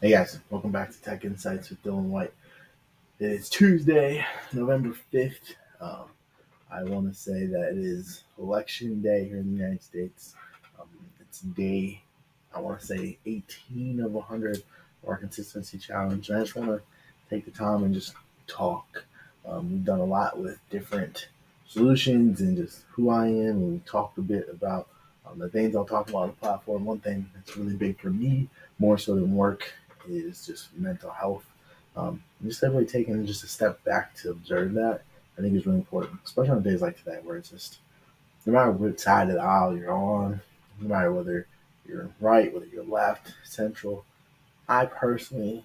Hey guys, welcome back to Tech Insights with Dylan White. It is Tuesday, November 5th. I want to say that it is election day here in the United States. Um, it's day, I want to say 18 of 100 of our consistency challenge. And I just want to take the time and just talk. We've done a lot with different solutions and just who I am. And we talked a bit about the things I'll talk about on the platform. One thing that's really big for me, more so than work, is just mental health. Just really taking just a step back to observe that I think is really important, especially on days like today where it's just no matter what side of the aisle you're on, no matter whether you're right, whether you're left, central. I personally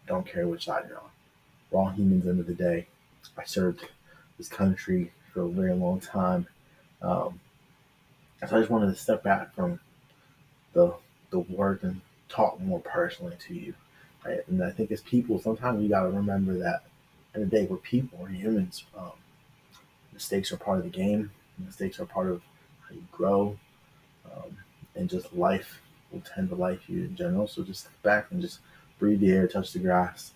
don't care which side you're on. We're all humans. At the end of the day, I served this country for a very long time, um, so I just wanted to step back from the the work and talk more personally to you. Right? And I think as people, sometimes we got to remember that in the day we're people, we're humans. Mistakes are part of the game. Mistakes are part of how you grow, um, and just life will tend to life you in general. So just step back and just breathe the air, touch the grass.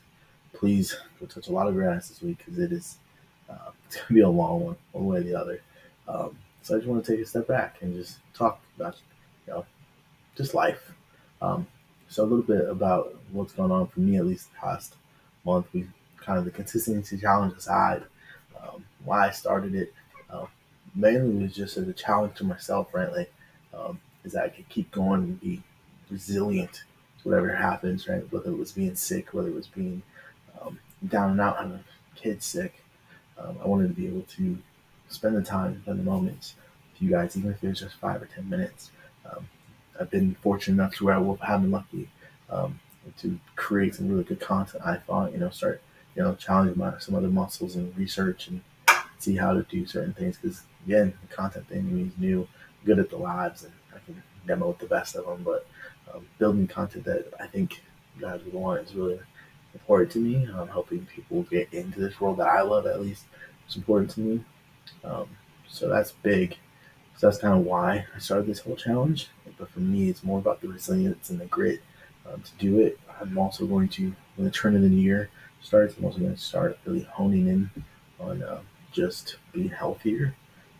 Please go touch a lot of grass this week because it's going to be a long one way or the other. So I just want to take a step back and just talk about you know just life. Um, so a little bit about what's going on for me at least the past month. We kind of the consistency challenge aside, why I started it uh, mainly was just as a challenge to myself, frankly, is that I could keep going and be resilient to whatever happens, right? Whether it was being sick, whether it was being down and out, having kids sick. I wanted to be able to spend the time, spend the moments with you guys, even if it was just 5 or 10 minutes. Um, I've been fortunate enough to where have been lucky to create some really good content. I thought, start, challenging some other muscles and research and see how to do certain things. Because again, the content thing to me is new, good at the labs, and I can demo with the best of them. But building content that I think you guys would want is really important to me. Helping people get into this world that I love, at least, is important to me. Um, so that's big. So that's kind of why I started this whole challenge. But for me, it's more about the resilience and the grit to do it. I'm also going to, when the turn of the new year starts, I'm also going to start really honing in on just being healthier.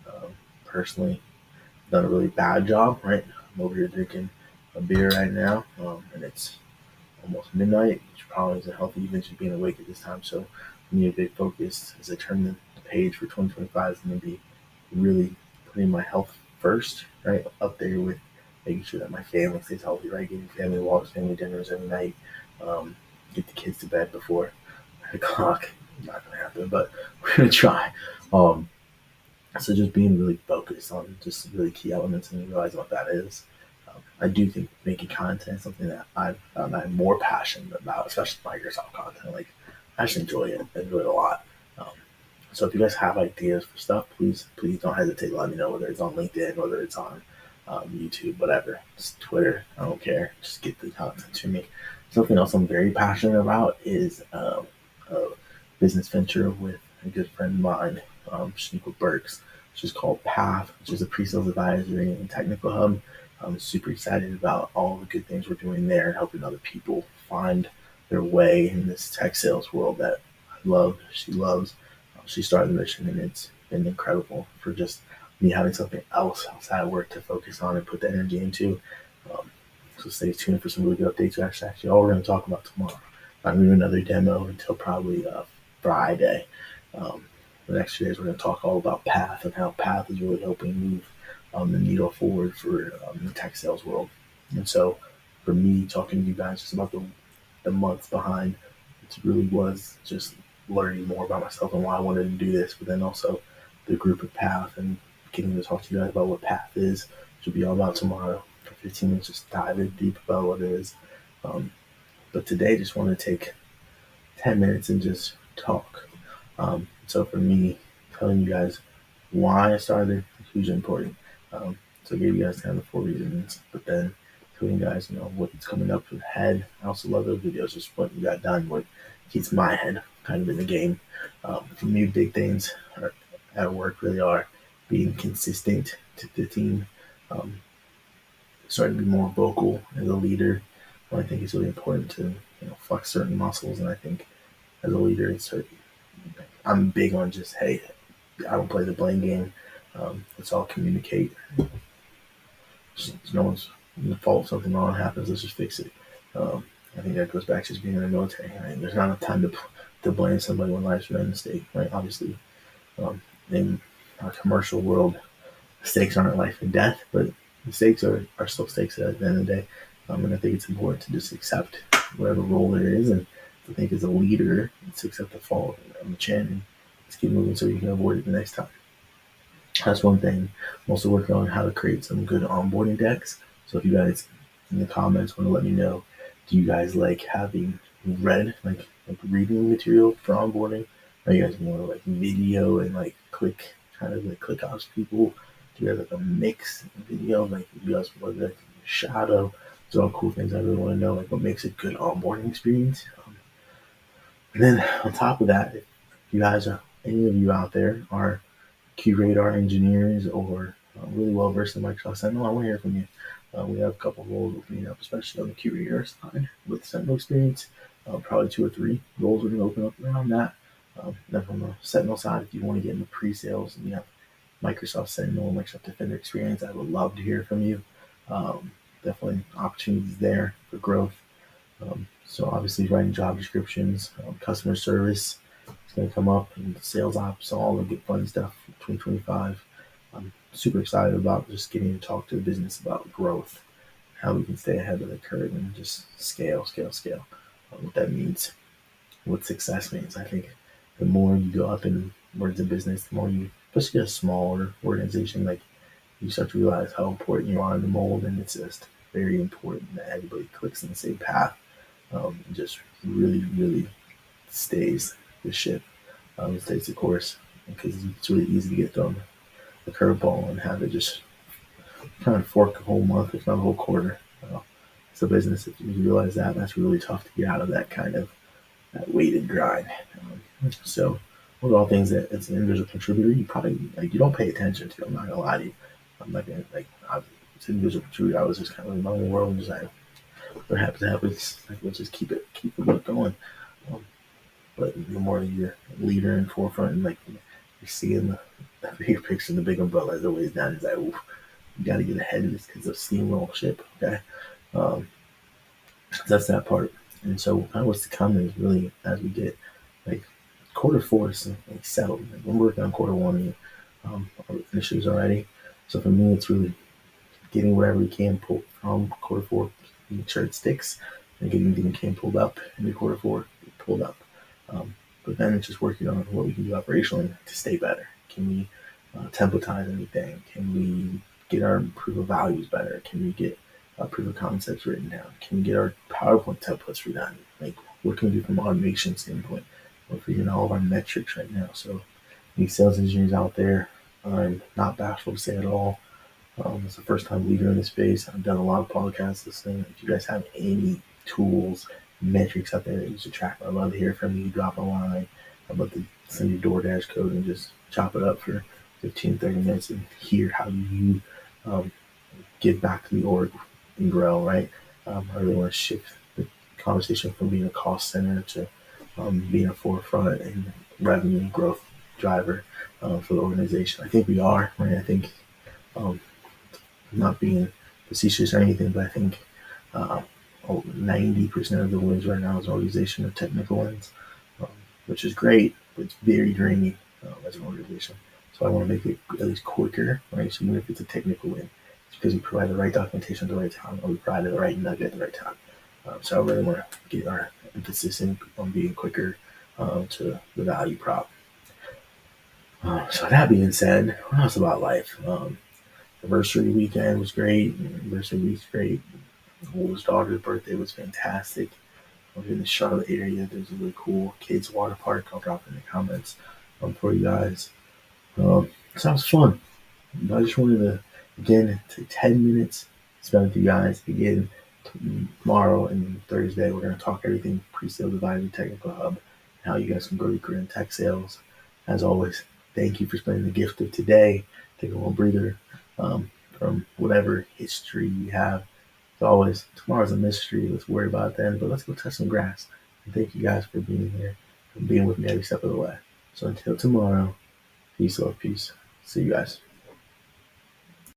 Um, Personally, done a really bad job, right? I'm over here drinking a beer right now, and it's almost midnight, which probably isn't healthy, even just being awake at this time. So, I need a big focus as I turn the page for 2025 is going to be really putting my health first, right? Up there with making sure that my family stays healthy, right? Getting family walks, family dinners every night, um, get the kids to bed before 9 o'clock. Not going to happen, but we're going to try. Um, so just being really focused on just really key elements and realizing what that is. I do think making content is something that I'm more passionate about, especially Microsoft content. Like I actually enjoy it a lot. Um, so if you guys have ideas for stuff, please don't hesitate to let me know, whether it's on LinkedIn, whether it's on YouTube, whatever, just Twitter. I don't care. Just get the content to me. Something else I'm very passionate about is a business venture with a good friend of mine, Shaniqua Burks, which is called Path, which is a pre-sales advisory and technical hub. I'm super excited about all the good things we're doing there, helping other people find their way in this tech sales world that I love. She loves. She started the mission, and it's been incredible for just me having something else outside of work to focus on and put the energy into. Um, so stay tuned for some really good updates. Actually, all we're going to talk about tomorrow. I'm going to do another demo until probably Friday. Um, the next few days, we're going to talk all about Path and how Path is really helping move the needle forward for the tech sales world. And so, for me, talking to you guys just about the months behind, it really was just learning more about myself and why I wanted to do this, but then also the group of Path and getting to talk to you guys about what Path is, which will be all about tomorrow for 15 minutes, just dive in deep about what it is. Um, but today, just want to take 10 minutes and just talk. So for me, telling you guys why I started is hugely important. So I gave you guys kind of the 4 reasons, but then telling you guys, what's coming up ahead. I also love those videos, just what you got done, what keeps my head kind of in the game. For me, big things at work really are being consistent to the team, um, starting to be more vocal as a leader, I think it's really important to flex certain muscles, and I think as a leader, I'm big on just, hey, I don't play the blame game. Let's all communicate. No one's fault. If something wrong happens, let's just fix it. Um, I think that goes back to just being in the military. Right? There's not enough time to blame somebody when life's made a mistake. Right? Obviously, in our commercial world, stakes aren't life and death, but the stakes are still stakes at the end of the day. And I think it's important to just accept whatever role there is, and I think as a leader, it's accept the fall on the chin and just keep moving so you can avoid it the next time. That's one thing. I'm also working on how to create some good onboarding decks. So if you guys in the comments want to let me know, do you guys like having like reading material for onboarding? Are you guys more like video and like click off people? Do you guys like a mix video? Like you guys want like shadow? Those are all cool things I really want to know. Like what makes a good onboarding experience. And then on top of that, if you guys are any of you out there are QRadar engineers or really well versed in Microsoft Sentinel, I want to hear from you. We have a couple of roles opening up, especially on the QRadar side with Sentinel experience. Probably 2 or 3 roles are going to open up around that. Then from the Sentinel side, if you want to get into pre-sales and you have Microsoft Sentinel, Microsoft Defender experience, I would love to hear from you. Definitely opportunities there for growth. So obviously writing job descriptions, customer service is going to come up, and sales ops, all the good fun stuff for 2025. I'm super excited about just getting to talk to the business about growth, how we can stay ahead of the curve and just scale. What that means, what success means. I think the more you go up in words of business, the more you, especially a smaller organization, like you start to realize how important you are in the mold, and it's just very important that everybody clicks in the same path. And just really stays the ship, stays the course, because it's really easy to get thrown the curveball and have it just kind of fork a whole month, if not a whole quarter. It's a business. If you realize that, that's really tough to get out of that kind of that weighted grind. So those are all things that as an individual contributor, you probably like you don't pay attention to. I'm not gonna lie to you. I'm not gonna as an individual contributor, I was just kind of in my own world and just like what happens. Like, let's just keep the book going. Um, but the more you're a leader in forefront, and like you're seeing the bigger picture, the big umbrella is always down. It's like, oof, you got to get ahead of this because of steamroll ship. Okay, um, so that's that part. And so, kind of what's to come is really as we get like quarter 4 is like settled. Like, we're working on quarter 1 initiatives already. So for me, it's really getting whatever we can pull from quarter 4, make sure it sticks, and getting the game pulled up into quarter 4, pulled up. But then it's just working on what we can do operationally to stay better. Can we templatize anything? Can we get our proof of values better? Can we get proof of concepts written down? Can we get our PowerPoint templates redone? Like, what can we do from an automation standpoint? We're figuring all of our metrics right now. So, these sales engineers out there, I'm not bashful to say at all. It's the first time leader in this space. I've done a lot of podcasts listening. If you guys have any tools, metrics out there that you should track, I'd love to hear from you. Drop a line. I'd love to send you DoorDash code and just chop it up for 15, 30 minutes and hear how you um, give back to the org and grow, right? I really want to shift the conversation from being a cost center to being a forefront and revenue and growth driver for the organization. I think we are, right? I think um, not being facetious or anything, but I think 90% of the wins right now as an organization are technical wins, um, which is great, but it's very draining as an organization. So I want to make it at least quicker, right? So even if it's a technical win, it's because we provide the right documentation at the right time, or we provided the right nugget at the right time. So I really want to get our emphasis on being quicker to the value prop. So that being said, what else about life? Anniversary weekend was great. Anniversary week's great. My oldest daughter's birthday was fantastic. I was in the Charlotte area. There's a really cool kids water park. I'll drop in the comments for you guys. Sounds fun. I just wanted to, again, take 10 minutes, spend with you guys. Again, tomorrow and Thursday, we're going to talk everything pre-sales advisory technical hub, how you guys can grow your career in tech sales. As always, thank you for spending the gift of today. Take a little breather from whatever history you have. As always, tomorrow's a mystery. Let's worry about it then, but let's go touch some grass. And thank you guys for being here and being with me every step of the way. So until tomorrow, peace, love, peace. See you guys.